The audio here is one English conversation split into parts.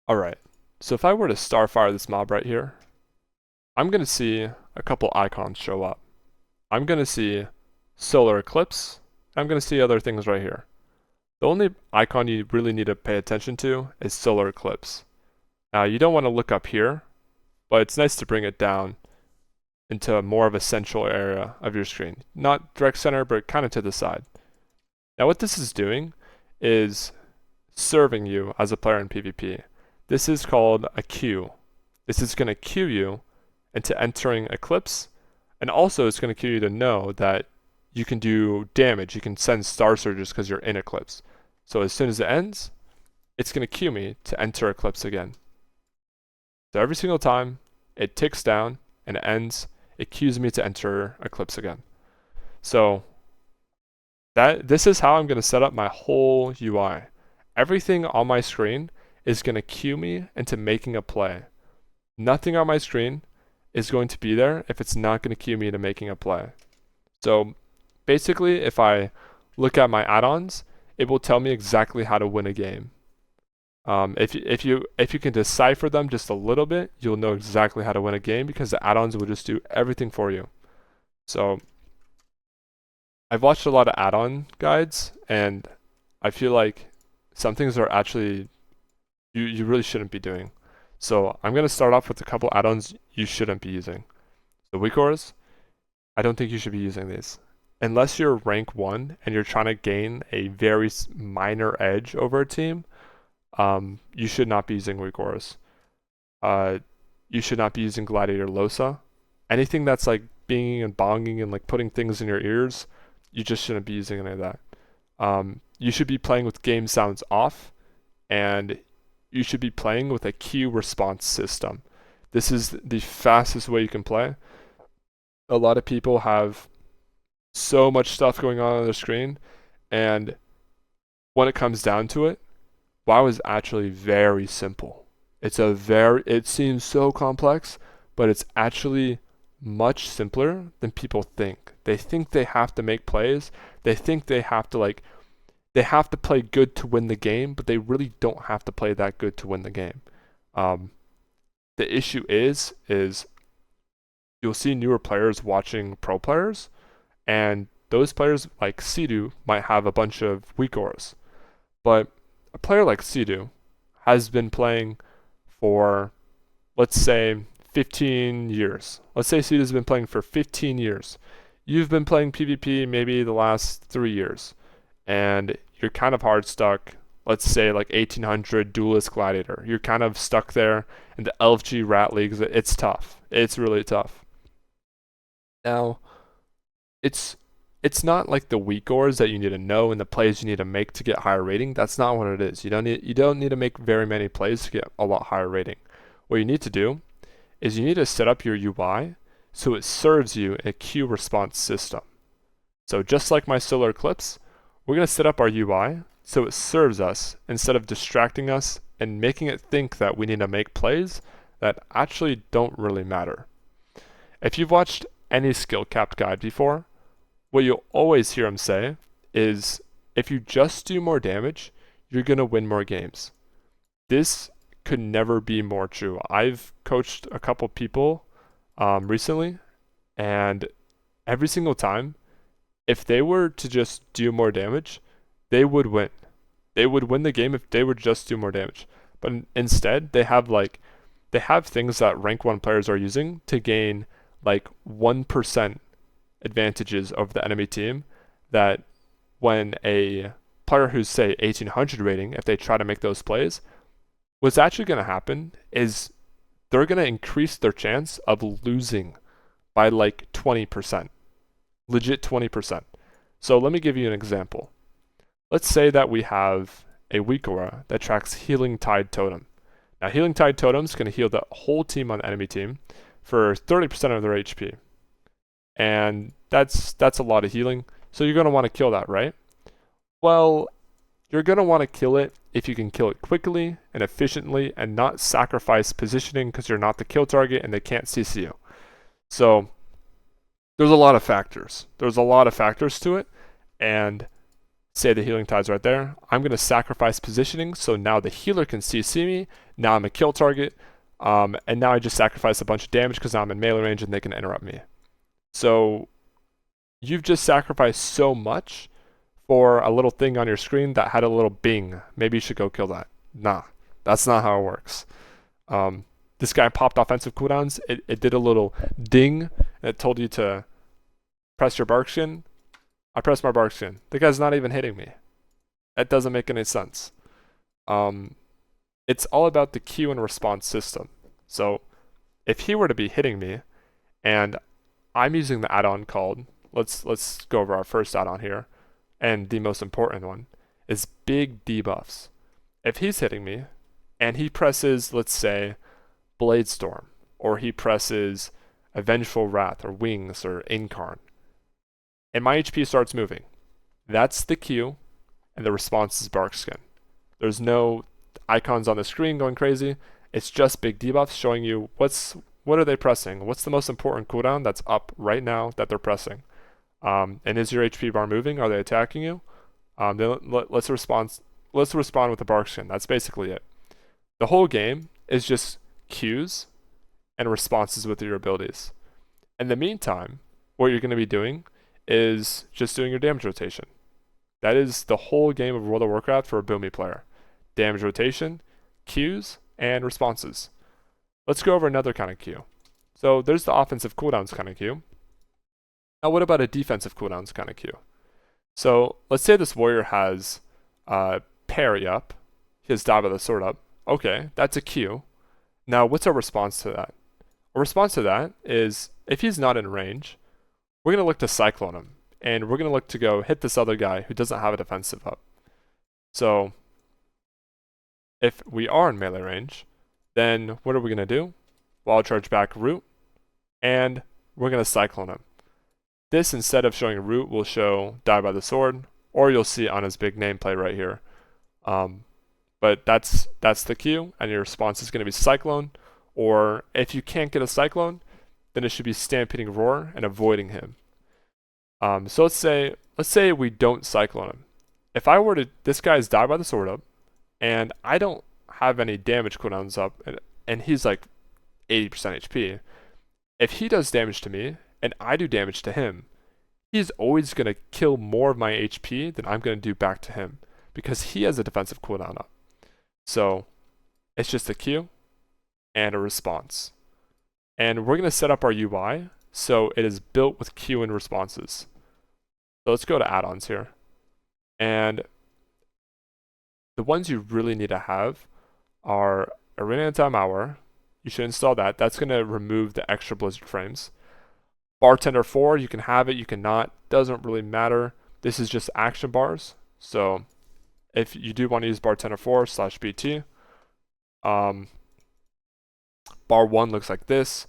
Alright, so if I were to starfire this mob right here, I'm going to see a couple icons show up. I'm going to see solar eclipse. I'm going to see other things right here. The only icon you really need to pay attention to is solar eclipse. Now you don't want to look up here, but it's nice to bring it down into more of a central area of your screen. Not direct center, but kind of to the side. Now what this is doing is serving you as a player in PvP. This is called a queue. This is going to queue you into entering Eclipse, and also it's going to queue you to know that you can do damage. You can send star surges because you're in Eclipse. So as soon as it ends, it's going to queue me to enter Eclipse again. So every single time it ticks down and it ends, it queues me to enter Eclipse again. So this is how I'm going to set up my whole UI. Everything on my screen is going to cue me into making a play. Nothing on my screen is going to be there if it's not going to cue me into making a play. So basically, if I look at my add-ons, it will tell me exactly how to win a game. If you can decipher them just a little bit, you'll know exactly how to win a game because the add-ons will just do everything for you. So I've watched a lot of add-on guides, and I feel like some things are actually you really shouldn't be doing. So I'm going to start off with a couple add-ons you shouldn't be using. The weak auras, I don't think you should be using these. Unless you're rank 1 and you're trying to gain a very minor edge over a team, you should not be using weak auras. You should not be using Gladiator Losa. Anything that's like binging and bonging and like putting things in your ears, you just shouldn't be using any of that. You should be playing with game sounds off, and you should be playing with a Q response system. This is the fastest way you can play. A lot of people have so much stuff going on their screen, and when it comes down to it, WoW is actually very simple. It seems so complex, but it's actually much simpler than people think. They think they have to make plays. They think they have to play good to win the game, but they really don't have to play that good to win the game. The issue is you'll see newer players watching pro players, and those players like Sidu might have a bunch of weak auras. But a player like Sidu has been playing for, let's say, 15 years. Let's say Sidu's been playing for 15 years. You've been playing PvP maybe the last 3 years, and you're kind of hard stuck. Let's say like 1800 Duelist Gladiator. You're kind of stuck there in the LFG rat leagues. It's tough. It's really tough. Now, it's not like the weak auras that you need to know and the plays you need to make to get higher rating. That's not what it is. You don't need to make very many plays to get a lot higher rating. What you need to do is you need to set up your UI so it serves you a queue response system. So just like my solar eclipse, we're going to set up our UI so it serves us instead of distracting us and making it think that we need to make plays that actually don't really matter. If you've watched any skill capped guide before, what you'll always hear them say is if you just do more damage, you're going to win more games. This could never be more true. I've coached a couple people recently, and every single time, if they were to just do more damage, they would win. They would win the game if they would just do more damage. But instead, they have things that rank 1 players are using to gain like 1% advantages over the enemy team, that when a player who's say 1800 rating, if they try to make those plays, what's actually going to happen is they're going to increase their chance of losing by like 20%. Legit 20%. So let me give you an example. Let's say that we have a weak aura that tracks Healing Tide Totem. Now Healing Tide Totem is going to heal the whole team on the enemy team for 30% of their HP. And that's a lot of healing. So you're going to want to kill that, right? Well, you're going to want to kill it if you can kill it quickly and efficiently and not sacrifice positioning because you're not the kill target and they can't CC you. So there's a lot of factors. There's a lot of factors to it, and say the healing tide's right there. I'm going to sacrifice positioning, so now the healer can CC me. Now I'm a kill target, and now I just sacrifice a bunch of damage because now I'm in melee range and they can interrupt me. So you've just sacrificed so much for a little thing on your screen that had a little bing. Maybe you should go kill that. Nah, that's not how it works. This guy popped offensive cooldowns. It did a little ding, and it told you to press your bark skin. I pressed my bark skin. The guy's not even hitting me. That doesn't make any sense. It's all about the Q and response system. So if he were to be hitting me, and I'm using the add-on called, let's go over our first add-on here, and the most important one is big debuffs. If he's hitting me, and he presses, let's say, Blade Storm, or he presses a Vengeful Wrath, or Wings, or Incarn, and my HP starts moving, that's the Q, and the response is Bark Skin. There's no icons on the screen going crazy. It's just big debuffs showing you what are they pressing, what's the most important cooldown that's up right now that they're pressing, and is your HP bar moving? Are they attacking you? Then let's respond with the Bark Skin. That's basically it. The whole game is just Qs and responses with your abilities. In the meantime, what you're going to be doing is just doing your damage rotation. That is the whole game of World of Warcraft for a Boomy player. Damage rotation, Qs, and responses. Let's go over another kind of Q. So there's the offensive cooldowns kind of Q. Now what about a defensive cooldowns kind of Q? So let's say this warrior has parry up, he has die by the sword up. Okay, that's a Q. Now what's our response to that? Our response to that is, if he's not in range, we're going to look to cyclone him, and we're going to look to go hit this other guy who doesn't have a defensive up. So if we are in melee range, then what are we going to do? Wild charge back root, and we're going to cyclone him. This, instead of showing root, will show die by the sword, or you'll see it on his big nameplate right here. But that's the Q, and your response is going to be cyclone, or if you can't get a cyclone, then it should be stampeding roar and avoiding him. So let's say we don't cyclone him. If I were to, this guy's die by the sword up, and I don't have any damage cooldowns up, and he's like 80% HP. If he does damage to me, and I do damage to him, he's always going to kill more of my HP than I'm going to do back to him, because he has a defensive cooldown up. So it's just a Q and a response. And we're going to set up our UI so it is built with Q and responses. So let's go to add-ons here. And the ones you really need to have are Arena Time Hour. You should install that. That's going to remove the extra Blizzard frames. Bartender 4, you can have it, you cannot. Doesn't really matter. This is just action bars. So if you do want to use Bartender 4/BT, bar 1 looks like this,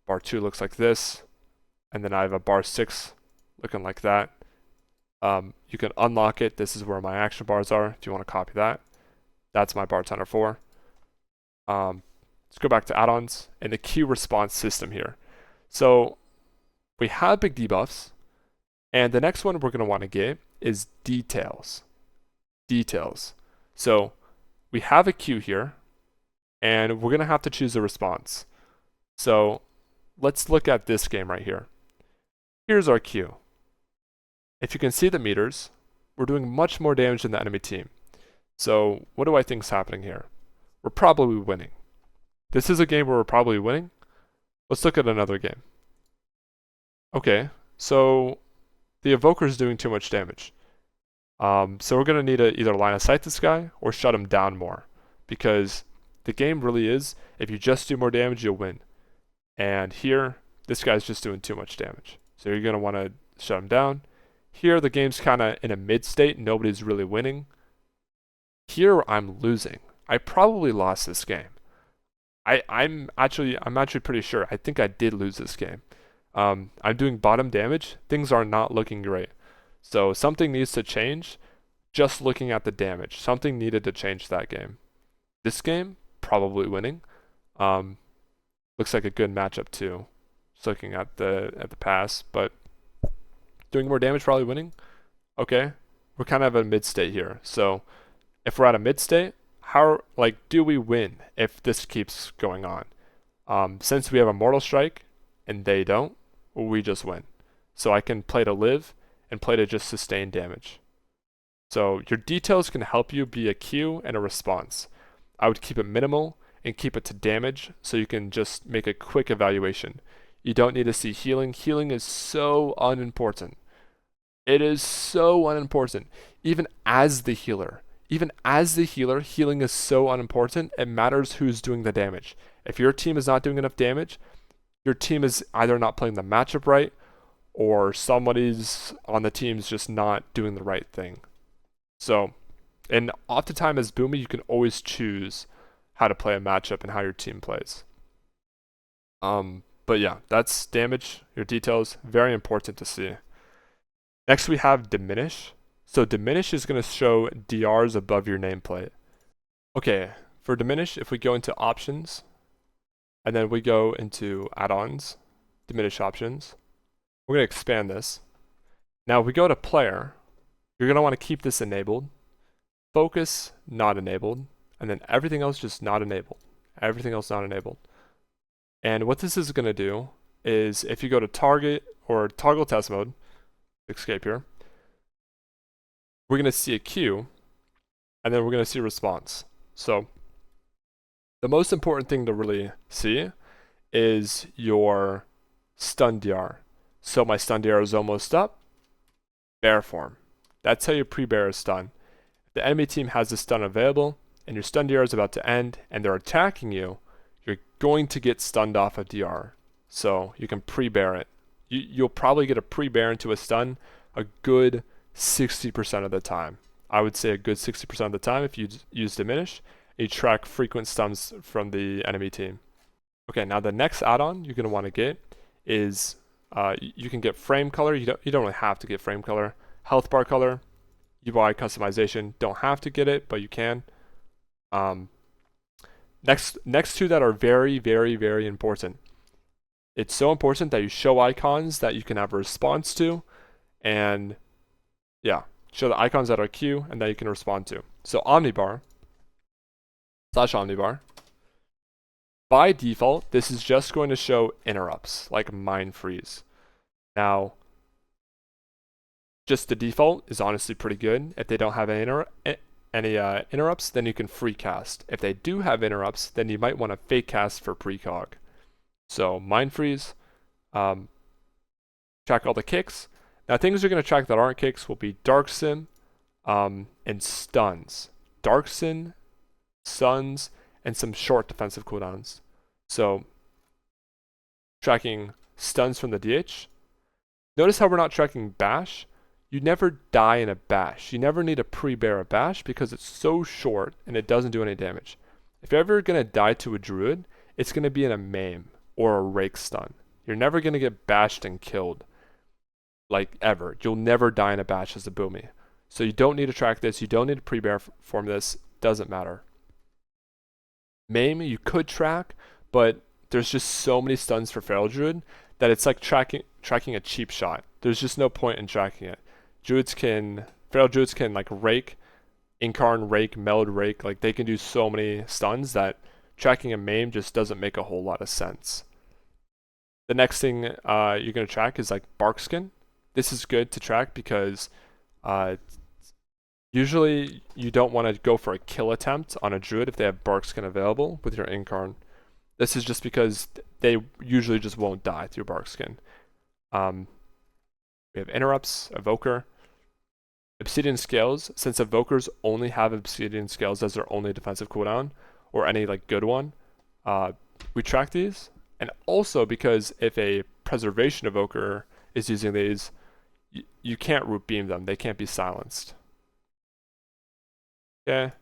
bar 2 looks like this, and then I have a bar 6 looking like that. You can unlock it. This is where my action bars are if you want to copy that. That's my Bartender 4. Let's go back to add-ons and the Q response system here. So we have big debuffs, and the next one we're going to want to get is details. Details. So we have a Q here, and we're going to have to choose a response. So let's look at this game right here. Here's our Q. If you can see the meters, we're doing much more damage than the enemy team. So what do I think is happening here? We're probably winning. This is a game where we're probably winning. Let's look at another game. Okay, so the Evoker is doing too much damage. So we're going to need to either line of sight this guy or shut him down more, because the game really is, if you just do more damage, you'll win. And here, this guy's just doing too much damage. So you're going to want to shut him down. Here, the game's kind of in a mid state. Nobody's really winning. Here, I'm losing. I probably lost this game. I'm actually pretty sure. I think I did lose this game. I'm doing bottom damage. Things are not looking great. So something needs to change. Just looking at the damage, something needed to change that game. This game, probably winning. Looks like a good matchup too. Just looking at the pass, but doing more damage, probably winning. Okay, we're kind of at a mid state here. So if we're at a mid state, how do we win if this keeps going on? Since we have a Mortal Strike and they don't, we just win. So I can play to live and play to just sustain damage. So your details can help you be a Q and a response. I would keep it minimal and keep it to damage so you can just make a quick evaluation. You don't need to see healing. Healing is so unimportant. It is so unimportant. Even as the healer, healing is so unimportant. It matters who's doing the damage. If your team is not doing enough damage, your team is either not playing the matchup right, or somebody's on the team's just not doing the right thing. So, and oftentimes as Boomy, you can always choose how to play a matchup and how your team plays. But yeah, that's damage, your details, very important to see. Next we have Diminish. So Diminish is going to show DRs above your nameplate. Okay, for Diminish, if we go into options, and then we go into add-ons, Diminish options, we're going to expand this. Now if we go to player, you're going to want to keep this enabled, focus not enabled, and then everything else just not enabled. Everything else not enabled. And what this is going to do is if you go to target or toggle test mode, escape here, we're going to see a Q, and then we're going to see a response. So the most important thing to really see is your stun DR. So my stun DR is almost up, bear form. That's how your pre-bear is stun. If the enemy team has the stun available, and your stun DR is about to end, and they're attacking you, you're going to get stunned off of DR. So you can pre-bear it. You'll probably get a pre-bear into a stun a good 60% of the time. I would say a good 60% of the time if you use Diminish, you track frequent stuns from the enemy team. Okay, now the next add-on you're going to want to get is you can get frame color. You don't really have to get frame color. Health bar color, UI customization, don't have to get it, but you can. Next two that are very, very, very important. It's so important that you show icons that you can have a response to, and yeah, show the icons that are Q and that you can respond to. So Omnibar, /Omnibar, by default, this is just going to show interrupts, like Mind Freeze. Now, just the default is honestly pretty good. If they don't have any interrupts, then you can free cast. If they do have interrupts, then you might want to fake cast for precog. So Mind Freeze, track all the kicks. Now things you're going to track that aren't kicks will be Dark Sim and stuns. Dark Sim, stuns, and some short defensive cooldowns. So tracking stuns from the DH. Notice how we're not tracking bash. You never die in a bash. You never need to pre-bear a bash because it's so short and it doesn't do any damage. If you're ever going to die to a Druid, it's going to be in a maim or a rake stun. You're never going to get bashed and killed. Like ever. You'll never die in a bash as a Boomy. So you don't need to track this. You don't need to pre-bear form this. Doesn't matter. Maim you could track, but there's just so many stuns for Feral Druid that it's like tracking a cheap shot. There's just no point in tracking it. Feral Druids can like rake, incarn rake, meld rake, like they can do so many stuns that tracking a maim just doesn't make a whole lot of sense. The next thing you're going to track is like bark skin. This is good to track because usually you don't want to go for a kill attempt on a Druid if they have bark skin available with your incarn. This is just because they usually just won't die through bark skin. We have interrupts, evoker, obsidian scales. Since evokers only have obsidian scales as their only defensive cooldown, or any like good one, we track these. And also because if a preservation evoker is using these, you can't root beam them. They can't be silenced. Okay.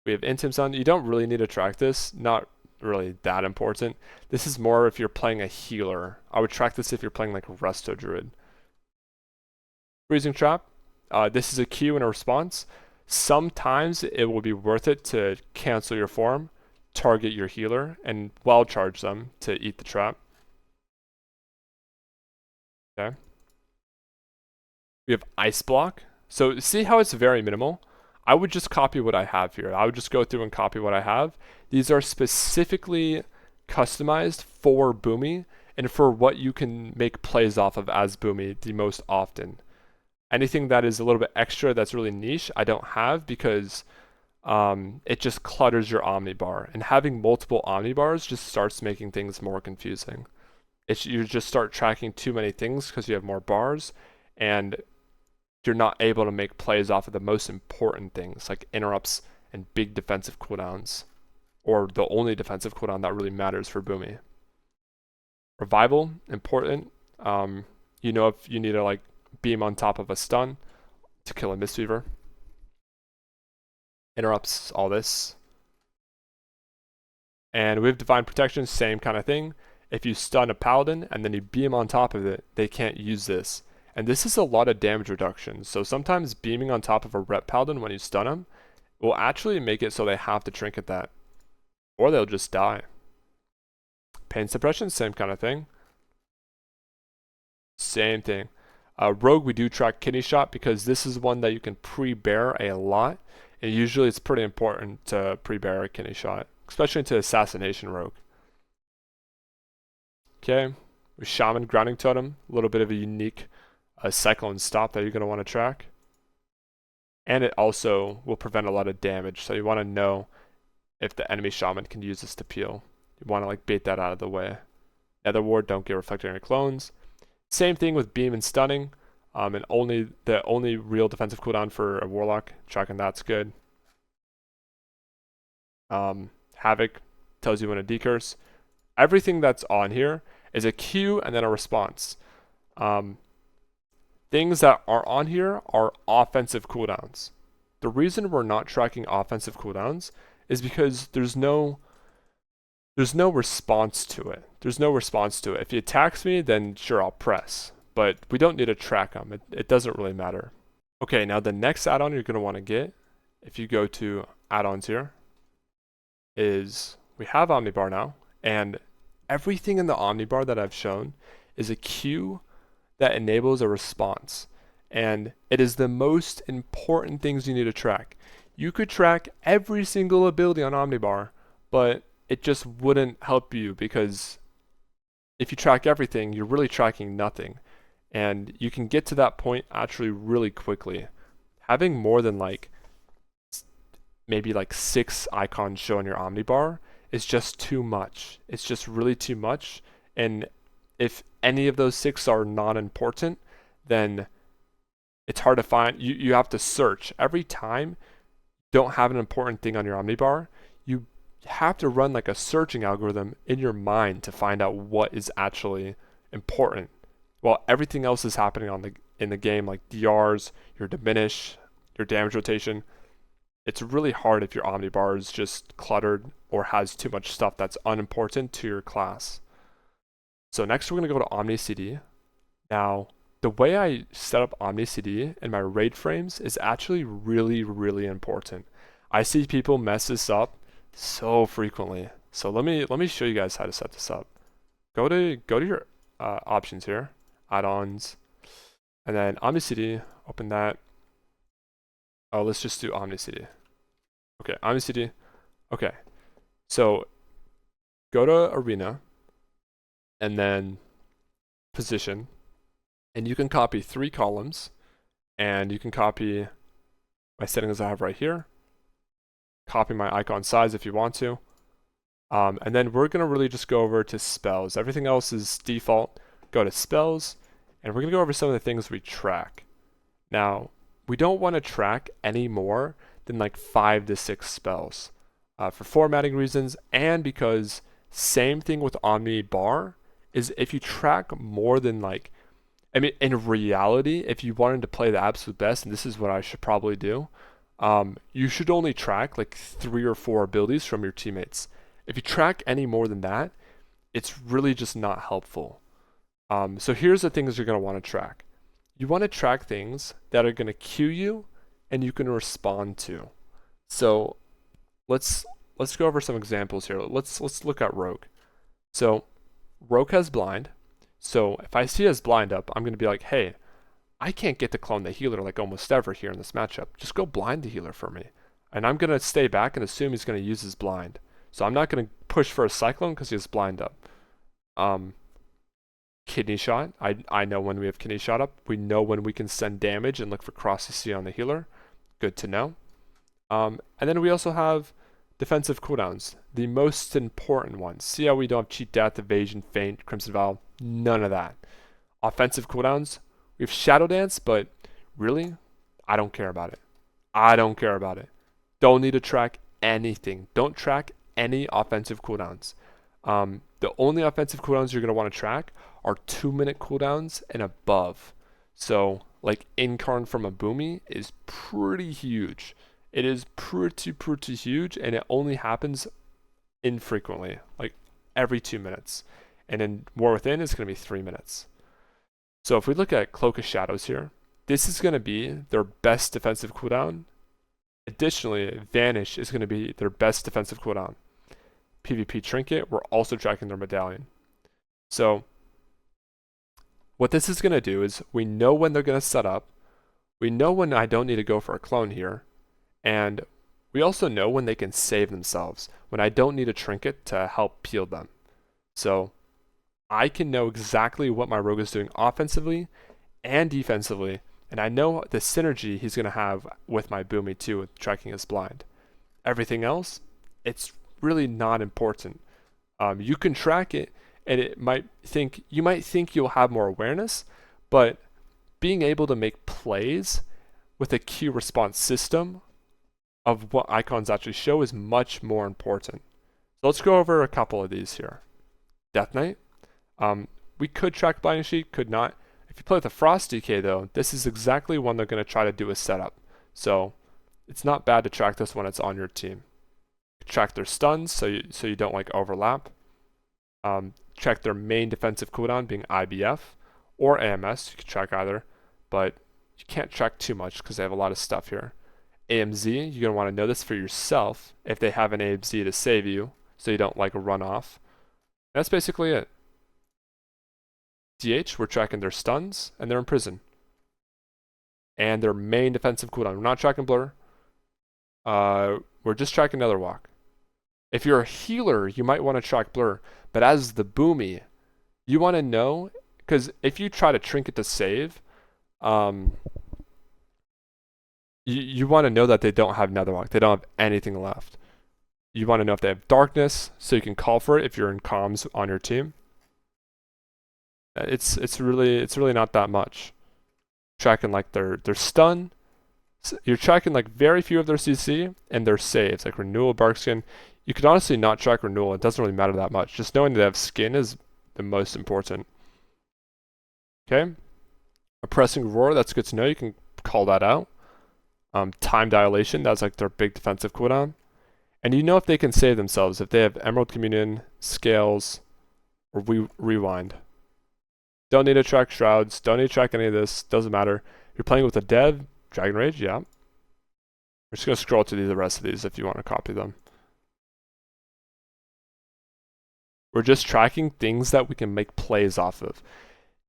We have Intim Sun. You don't really need to track this. Not really that important. This is more if you're playing a healer. I would track this if you're playing like Resto Druid. Freezing Trap. This is a Q and a response. Sometimes it will be worth it to cancel your form, target your healer, and wild charge them to eat the trap. Okay. We have Ice Block. So see how it's very minimal? I would just copy what I have here. I would just go through and copy what I have. These are specifically customized for Boomy and for what you can make plays off of as Boomy the most often. Anything that is a little bit extra that's really niche, I don't have because it just clutters your Omnibar. And having multiple Omnibars just starts making things more confusing. You just start tracking too many things because you have more bars, and you're not able to make plays off of the most important things like interrupts and big defensive cooldowns, or the only defensive cooldown that really matters for Boomy. Revival, important. You know if you need to like beam on top of a stun to kill a Mistweaver. Interrupts, all this. And we have Divine Protection, same kind of thing. If you stun a Paladin and then you beam on top of it, they can't use this. And this is a lot of damage reduction. So sometimes beaming on top of a Rep Paladin when you stun them will actually make it so they have to trinket that. Or they'll just die. Pain Suppression, same kind of thing. Same thing. Rogue, we do track Kidney Shot because this is one that you can pre-bear a lot. And usually it's pretty important to pre-bear a Kidney Shot, especially into Assassination Rogue. Okay, with Shaman, Grounding Totem, a little bit of a unique Cyclone Stop that you're going to want to track. And it also will prevent a lot of damage, so you want to know if the enemy Shaman can use this to peel. You want to like bait that out of the way. Nether Ward, don't get reflected on your clones. Same thing with Beam and Stunning, and the only real defensive cooldown for a Warlock, tracking that's good. Havoc tells you when to decurse. Everything that's on here is a Q and then a response. Things that are on here are offensive cooldowns. The reason we're not tracking offensive cooldowns is because there's no response to it. There's no response to it. If he attacks me, then sure, I'll press. But we don't need to track him. It doesn't really matter. Okay, now the next add-on you're going to want to get, if you go to add-ons here, is we have Omnibar now, and everything in the Omnibar that I've shown is a Q that enables a response. And it is the most important things you need to track. You could track every single ability on Omnibar, but it just wouldn't help you because if you track everything, you're really tracking nothing. And you can get to that point actually really quickly. Having more than like maybe like 6 icons show on your Omnibar is just too much. It's just really too much. And if any of those 6 are non-important, then it's hard to find. You have to search. Every time you don't have an important thing on your Omnibar, you have to run like a searching algorithm in your mind to find out what is actually important, while everything else is happening in the game, like DRs, your Diminish, your damage rotation. It's really hard if your Omnibar is just cluttered or has too much stuff that's unimportant to your class. So next we're going to go to OmniCD. Now, the way I set up OmniCD in my raid frames is actually really, really important. I see people mess this up so frequently. So let me show you guys how to set this up. Go to your options here, add-ons, and then OmniCD, open that. Oh, let's just do OmniCD. Okay, OmniCD. Okay, so go to Arena, and then position, and you can copy 3 columns, and you can copy my settings I have right here. Copy my icon size if you want to. And then we're going to really just go over to spells. Everything else is default. Go to spells, and we're going to go over some of the things we track. Now, we don't want to track any more than like 5 to 6 spells for formatting reasons, and because same thing with Omnibar is if you track more than like, I mean, in reality, if you wanted to play the absolute best, and this is what I should probably do, you should only track like 3 or 4 abilities from your teammates. If you track any more than that, it's really just not helpful. So here's the things you're going to want to track. You want to track things that are going to queue you and you can respond to. So let's go over some examples here. Let's look at Rogue. So Rogue has blind. So if I see his blind up, I'm going to be like, hey, I can't get to clone the healer like almost ever here in this matchup. Just go blind the healer for me. And I'm going to stay back and assume he's going to use his blind. So I'm not going to push for a cyclone because he has blind up. Kidney shot. I know when we have kidney shot up. We know when we can send damage and look for cross CC on the healer. Good to know. And then we also have defensive cooldowns. The most important ones. See how we don't have cheat death, evasion, feint, crimson vow? None of that. Offensive cooldowns. We have shadow dance, but really, I don't care about it. I don't care about it. Don't need to track anything. Don't track any offensive cooldowns. The only offensive cooldowns you're going to want to track are 2-minute cooldowns and above. So, like Incarn from a Boomy is pretty huge. It is pretty huge, and it only happens infrequently, like every 2 minutes. And in War Within, it's going to be 3 minutes. So if we look at Cloak of Shadows here, this is going to be their best defensive cooldown. Additionally, Vanish is going to be their best defensive cooldown. PvP Trinket, we're also tracking their medallion. So what this is going to do is we know when they're going to set up. We know when I don't need to go for a clone here. And we also know when they can save themselves, when I don't need a trinket to help peel them. So I can know exactly what my rogue is doing offensively and defensively, and I know the synergy he's going to have with my Boomy too, with tracking his blind. Everything else, it's really not important. You can track it, and you might think you'll have more awareness, but being able to make plays with a key response system of what icons actually show is much more important. So let's go over a couple of these here. Death Knight. We could track Blinding Sheet, could not. If you play with a Frost DK though, this is exactly when they're going to try to do a setup. So it's not bad to track this when it's on your team. Track their stuns so you don't like overlap. Check their main defensive cooldown being IBF or AMS. You can track either, but you can't track too much because they have a lot of stuff here. AMZ, you're going to want to know this for yourself if they have an AMZ to save you so you don't like run off. That's basically it. DH, we're tracking their stuns and their imprison. And their main defensive cooldown. We're not tracking blur. We're just tracking Nether Walk. If you're a healer, you might want to track blur. But as the Boomy, you want to know, because if you try to trinket to save, you want to know that they don't have Netherwalk. They don't have anything left. You want to know if they have darkness, so you can call for it if you're in comms on your team. It's really not that much. Tracking like their stun. You're tracking like very few of their CC and their saves, like Renewal, Barkskin. You could honestly not track Renewal. It doesn't really matter that much. Just knowing they have skin is the most important. Okay. Oppressing Roar, that's good to know. You can call that out. Time Dilation, that's like their big defensive cooldown. And you know if they can save themselves, if they have Emerald Communion, Scales, or Rewind. Don't need to track Shrouds, don't need to track any of this, doesn't matter. If you're playing with a Dev, Dragon Rage, yeah. We're just going to scroll to the rest of these if you want to copy them. We're just tracking things that we can make plays off of.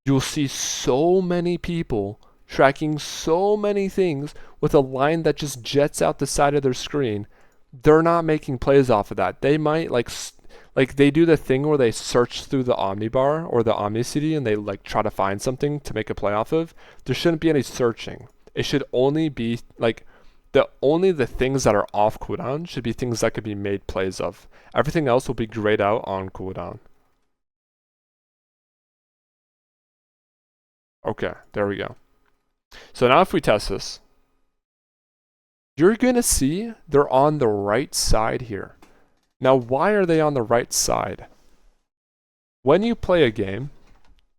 You'll see so many people tracking so many things with a line that just jets out the side of their screen. They're not making plays off of that. They might like they do the thing where they search through the Omnibar or the OmniCD and they like try to find something to make a play off of. There shouldn't be any searching. It should only be like the things that are off cooldown should be things that could be made plays of. Everything else will be grayed out on cooldown. Okay, there we go. So now if we test this, you're going to see they're on the right side here. Now, why are they on the right side? When you play a game,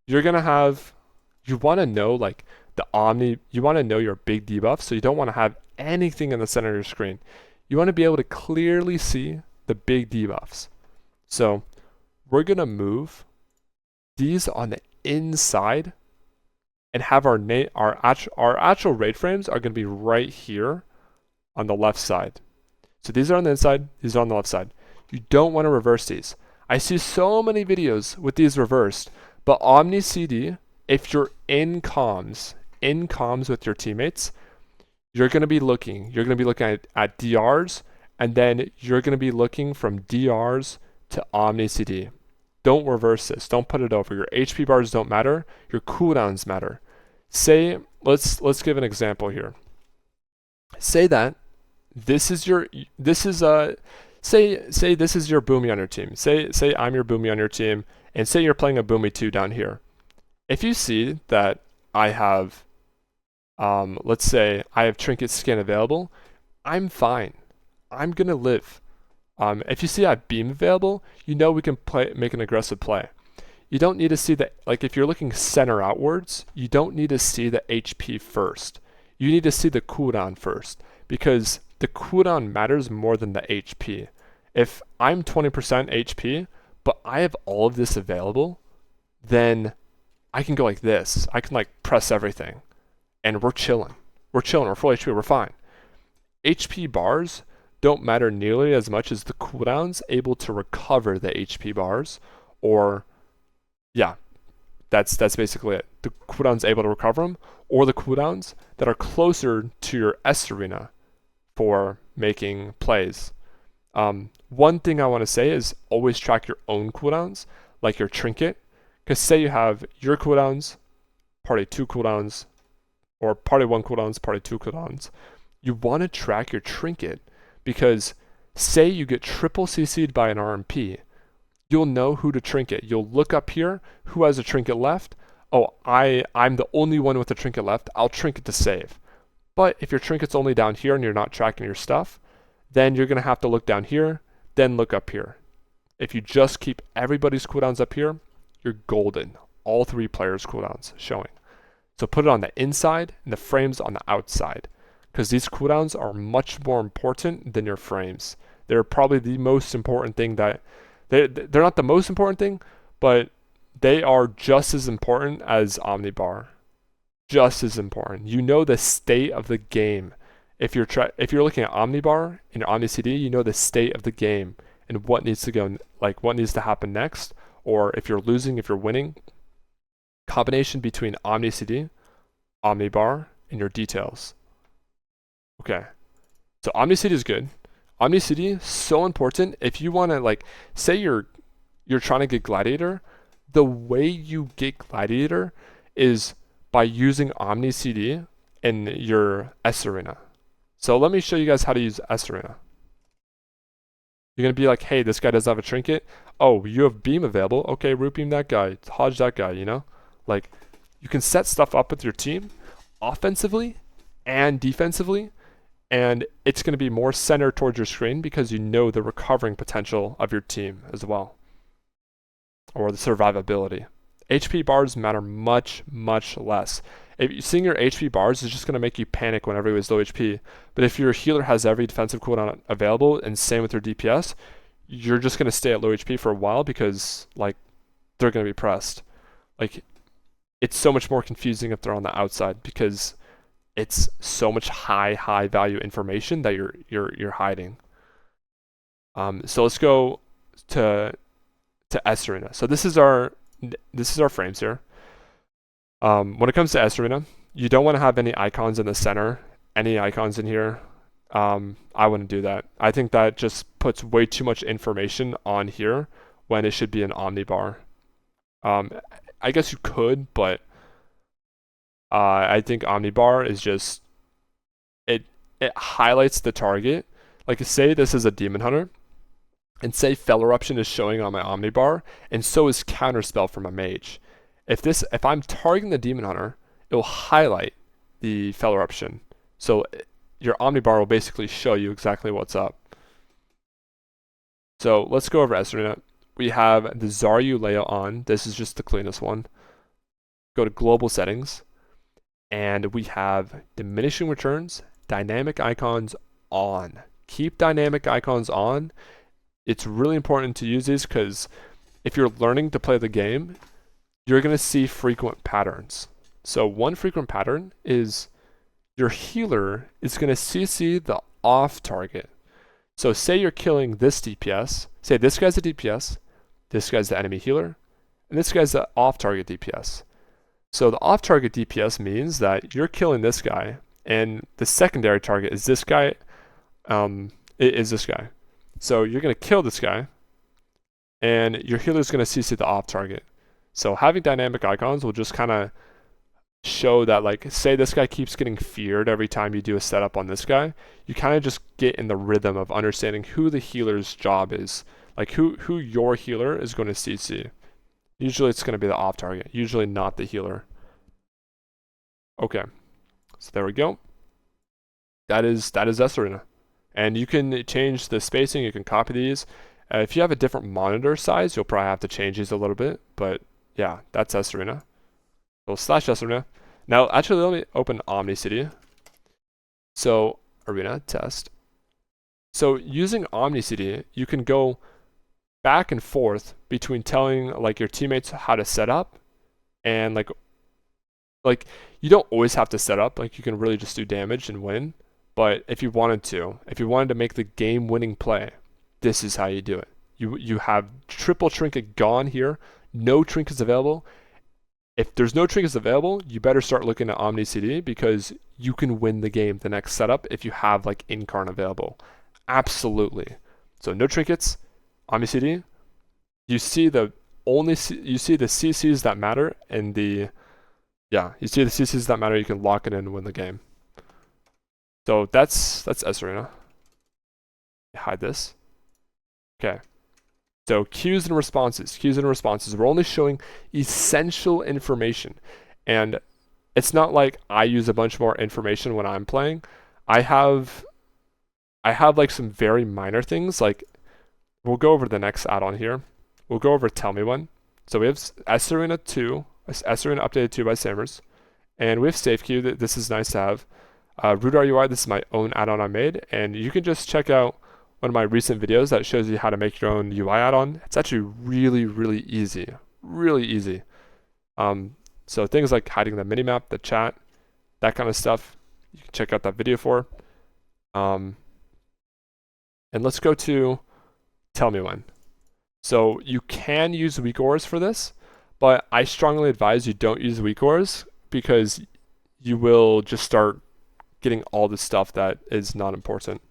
you're going to have, you want to know like the Omni, you want to know your big debuff, so you don't want to have anything in the center of your screen. You want to be able to clearly see the big debuffs. So we're going to move these on the inside and have our actual raid frames are going to be right here on the left side. So these are on the inside, these are on the left side. You don't want to reverse these. I see so many videos with these reversed, but OmniCD, if you're in comms, in comms with your teammates, you're going to be looking at DRs, and then you're going to be looking from DRs to OmniCD. Don't reverse this. Don't put it over. Your HP bars don't matter. Your cooldowns matter. Say, let's give an example here. Say that this is your say this is your Boomy on your team. Say I'm your Boomy on your team, and say you're playing a Boomy 2 down here. If you see that I have let's say I have Trinket Skin available, I'm fine. I'm gonna live. If you see I have Beam available, you know we can make an aggressive play. You don't need to see the, like if you're looking center outwards, you don't need to see the HP first. You need to see the cooldown first, because the cooldown matters more than the HP. If I'm 20% HP, but I have all of this available, then I can go like this. I can like press everything, and we're chilling. We're chilling, we're full HP, we're fine. HP bars don't matter nearly as much as the cooldowns able to recover the HP bars, or yeah, that's basically it. The cooldowns able to recover them, or the cooldowns that are closer to your sArena for making plays. One thing I want to say is always track your own cooldowns, like your trinket, because say you have your cooldowns, party 2 cooldowns, or party 1 cooldowns, party 2 cooldowns. You want to track your trinket, because say you get triple CC'd by an RMP, you'll know who to trinket. You'll look up here, who has a trinket left? Oh, I'm the only one with a trinket left. I'll trinket to save. But if your trinket's only down here and you're not tracking your stuff, then you're going to have to look down here, then look up here. If you just keep everybody's cooldowns up here, you're golden. All 3 players' cooldowns showing. So put it on the inside and the frames on the outside, because these cooldowns are much more important than your frames. They're probably the most important thing that they're not the most important thing, but they are just as important as Omnibar. Just as important. You know the state of the game. If you're looking at Omnibar and OmniCD, you know the state of the game and what needs to go, like what needs to happen next, or if you're losing, if you're winning. Combination between OmniCD, Omnibar, and your details. Okay, so OmniCD is good. OmniCD is so important. If you want to, like, say you're trying to get Gladiator, the way you get Gladiator is by using OmniCD in your sArena. So let me show you guys how to use sArena. You're going to be like, hey, this guy doesn't have a trinket. Oh, you have Beam available. Okay, root beam that guy. Hodge that guy, you know? Like, you can set stuff up with your team offensively and defensively, and it's going to be more centered towards your screen because you know the recovering potential of your team as well, or the survivability. HP bars matter much, much less. Seeing your HP bars is just going to make you panic when everybody's low HP, but if your healer has every defensive cooldown available, and same with your DPS, you're just going to stay at low HP for a while because, like, they're going to be pressed. Like, it's so much more confusing if they're on the outside because it's so much high value information that you're hiding. So let's go to sArena. So this is our frames here. When it comes to sArena, you don't want to have any icons in the center, any icons in here. I wouldn't do that. I think that just puts way too much information on here when it should be an Omnibar. I guess you could, but I think Omnibar is just, it highlights the target. Like, say this is a Demon Hunter, and say Fell Eruption is showing on my Omnibar, and so is Counterspell for my Mage. If I'm targeting the Demon Hunter, it will highlight the Fell Eruption. So your Omnibar will basically show you exactly what's up. So let's go over sArena. We have the Zaryu layout on. This is just the cleanest one. Go to Global Settings, and we have Diminishing Returns, Dynamic Icons on. Keep Dynamic Icons on. It's really important to use these because if you're learning to play the game, you're going to see frequent patterns. So one frequent pattern is your healer is going to CC the off target. So say you're killing this DPS, say this guy's the DPS, this guy's the enemy healer, and this guy's the off target DPS. So the off-target DPS means that you're killing this guy, and the secondary target is this guy. Is this guy. So you're gonna kill this guy, and your healer's gonna CC the off-target. So having dynamic icons will just kind of show that, like, say this guy keeps getting feared every time you do a setup on this guy, you kind of just get in the rhythm of understanding who the healer's job is, like who your healer is going to CC. Usually it's going to be the off target, usually not the healer. Okay, so there we go. That is sArena, and you can change the spacing. You can copy these. If you have a different monitor size, you'll probably have to change these a little bit, but yeah, that's sArena. So /sArena. Now, actually, let me open OmniCD. So, arena test. So, using OmniCD, you can go back and forth between telling like your teammates how to set up, and like you don't always have to set up. Like, you can really just do damage and win. But if you wanted to make the game-winning play, this is how you do it. You have triple trinket gone here, no trinkets available. If there's no trinkets available, you better start looking at OmniCD, because you can win the game the next setup if you have like Incarn available. Absolutely. So no trinkets, OmniCD. You see the CCs that matter, and you see the CCs that matter. You can lock it in and win the game. So that's sArena. Hide this. Okay. So queues and responses. We're only showing essential information. And it's not like I use a bunch more information when I'm playing. I have like some very minor things. Like, we'll go over the next add-on here. We'll go over TellMeWhen. So we have sArena 2, sArena updated 2 by Samers. And we have safe queue. This is nice to have. Rudar UI, this is my own add-on I made. And you can just check out one of my recent videos that shows you how to make your own UI add-on. It's actually really, really easy. Really easy. So things like hiding the minimap, the chat, that kind of stuff, you can check out that video for. And let's go to TellMeWhen. So you can use weak ores for this, but I strongly advise you don't use weak ores, because you will just start getting all the stuff that is not important.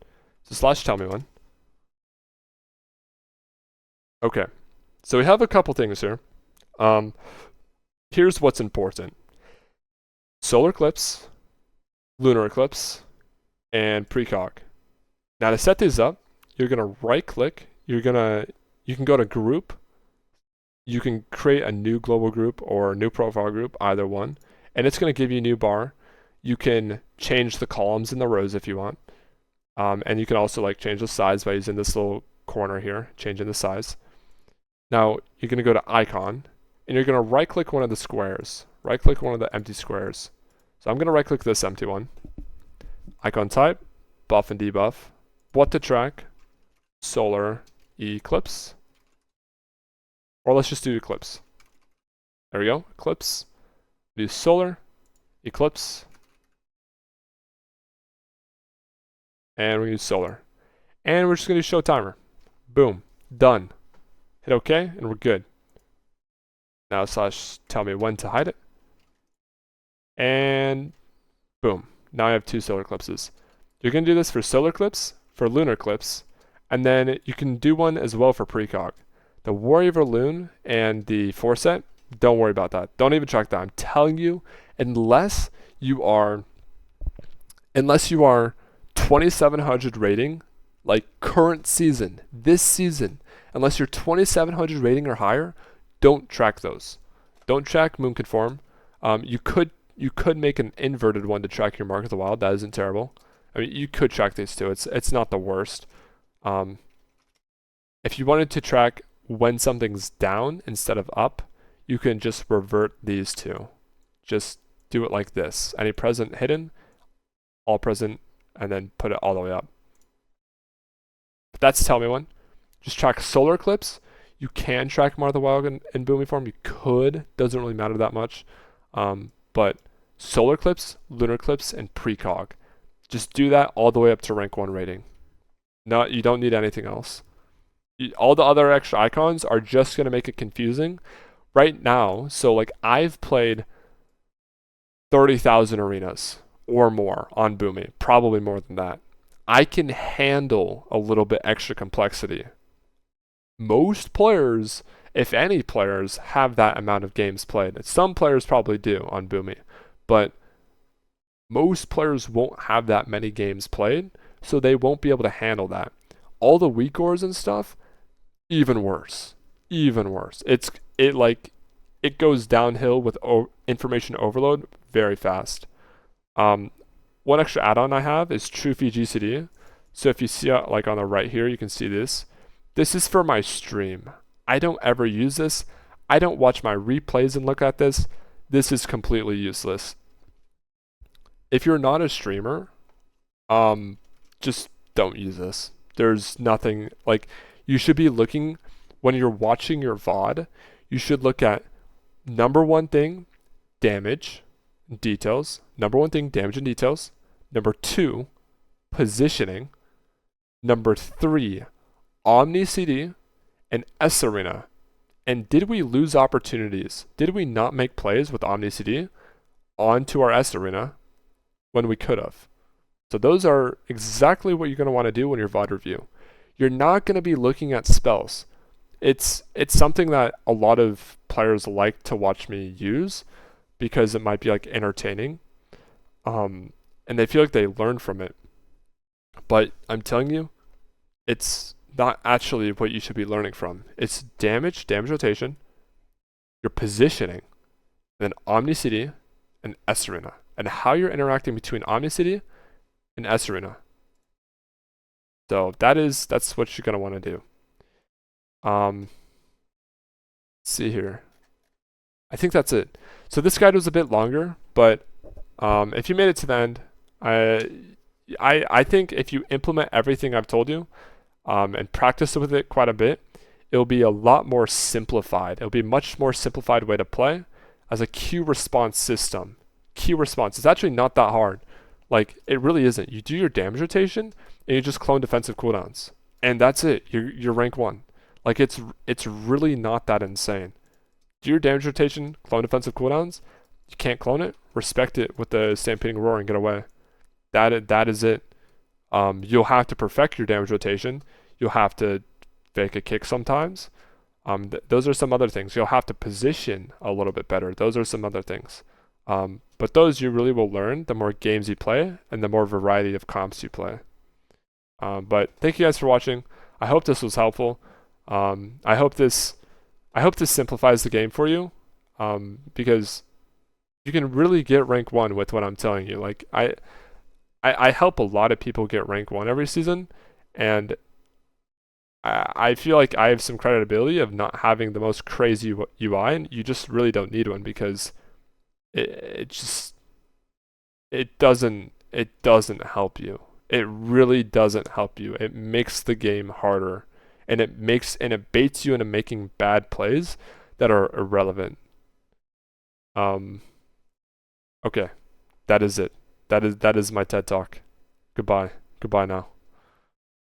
So /TellMeWhen. Okay, so we have a couple things here. Here's what's important: solar eclipse, lunar eclipse, and precog. Now to set these up, you're gonna right click. You can go to group. You can create a new global group or a new profile group, either one, and it's gonna give you a new bar. You can change the columns and the rows if you want, and you can also like change the size by using this little corner here, changing the size. Now you're going to go to icon, and you're going to right click one of the squares. Right click one of the empty squares. So I'm going to right click this empty one. Icon type, buff and debuff. What to track? Solar eclipse. Or let's just do eclipse. There we go, eclipse. Do solar, eclipse. And we use solar. And we're just going to show timer. Boom, done. Hit OK, and we're good. Now /TellMeWhen to hide it. And boom. Now I have 2 solar eclipses. You're going to do this for solar eclipse, for lunar eclipse, and then you can do one as well for precog. The Warrior Loon and the Forset, don't worry about that. Don't even track that. I'm telling you, unless you are 2700 rating, like current season, this season, unless you're 2700 rating or higher, don't track those. Don't track Moon Conform. You could make an inverted one to track your Mark of the Wild. That isn't terrible. I mean, you could track these too. It's not the worst. If you wanted to track when something's down instead of up, you can just revert these two. Just do it like this. Any present hidden, all present, and then put it all the way up. But that's TellMeWhen. Just track solar eclipse. You can track Mark of the Wild in Boomy form. You could. Doesn't really matter that much. But solar eclipse, lunar eclipse, and precog. Just do that all the way up to rank 1 rating. No, you don't need anything else. All the other extra icons are just going to make it confusing right now. So like I've played 30,000 arenas or more on Boomi, probably more than that. I can handle a little bit extra complexity. Most players, if any players, have that amount of games played. Some players probably do on Boomi, but most players won't have that many games played, so they won't be able to handle that. All the weak ores and stuff, even worse. Even worse. It goes downhill with information overload very fast. One extra add-on I have is Trophy GCD. So if you see like on the right here, you can see this. This is for my stream. I don't ever use this. I don't watch my replays and look at this. This is completely useless. If you're not a streamer, just don't use this. There's nothing, like, you should be looking, when you're watching your VOD, you should look at number one thing, damage, details. Number one thing, damage and details. Number two, positioning. Number three, OmniCD and sArena. And did we lose opportunities? Did we not make plays with OmniCD onto our sArena when we could have? So those are exactly what you're going to want to do when you're VOD review. You're not going to be looking at spells. It's something that a lot of players like to watch me use because it might be like entertaining. And they feel like they learn from it. But I'm telling you, it's not actually what you should be learning from. It's damage rotation, your positioning, then OmniCD and sArena, and how you're interacting between OmniCD and sArena. So that's what you're gonna want to do. Let's see here. I think that's it. So this guide was a bit longer, but if you made it to the end, I think if you implement everything I've told you, and practice with it quite a bit, it'll be a lot more simplified. It'll be a much more simplified way to play as a Q response system. Q response is actually not that hard. Like, it really isn't. You do your damage rotation and you just clone defensive cooldowns, and that's it. You're rank 1. Like, it's really not that insane. Do your damage rotation, clone defensive cooldowns. You can't clone it, respect it with the stampeding roar and get away. That is it. You'll have to perfect your damage rotation. You'll have to fake a kick sometimes. Those are some other things. You'll have to position a little bit better. Those are some other things. But those you really will learn the more games you play and the more variety of comps you play. But thank you guys for watching. I hope this was helpful. I hope this simplifies the game for you, because you can really get rank 1 with what I'm telling you. Like, I help a lot of people get rank 1 every season, and I feel like I have some credibility of not having the most crazy UI, and you just really don't need one, because it doesn't help you. It really doesn't help you. It makes the game harder, and it baits you into making bad plays that are irrelevant. Okay, that is it. That is my TED Talk. Goodbye now.